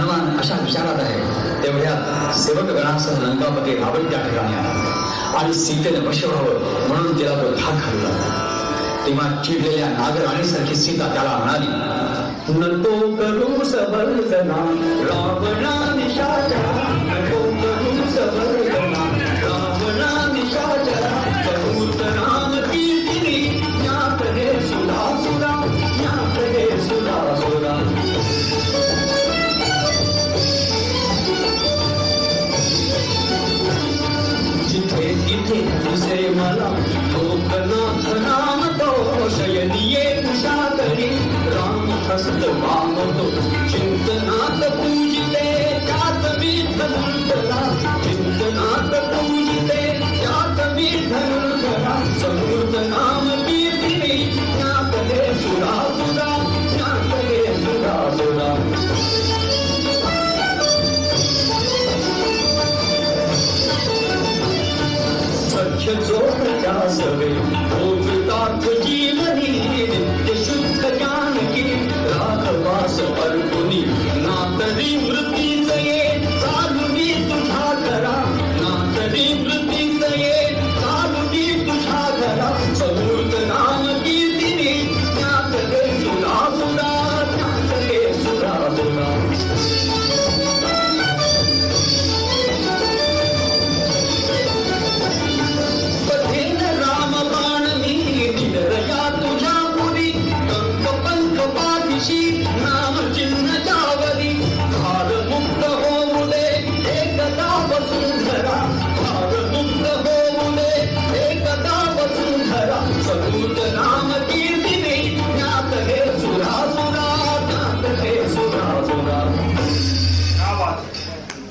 हनुमान अशा विचारात आहे तेवढ्यात सेवकगणासह लंकापती रावण त्या ठिकाणी आला आणि सीतेने वश व्हावं म्हणून तिला तो धाक घालला. तेव्हा चिडलेल्या नागराणीसारखी सीता त्याला म्हणाली, नको करू सबर्दना रावणा निशाचरा, नको करू सबर्दना रावणा निशाचरा, बहुत राम कीर्तिनी ज्ञात हे सुधा सुधा, ज्ञात हे सुधा सुधा. जिथे तिथे तुझे मला लोकनाथ नाम तो शयनिये कुशाकरी राम हस्त वामतो चिंतनात पूजिते त्यात मी धनुर्धरा, चिंतनात पूजिते त्यात मी धनुर्धरा, समृद्ध नाम कीर्तिनी ज्ञात हे सुधा सुधा, ज्ञात हे सुधा सुधा. सख्य जोड त्या सवे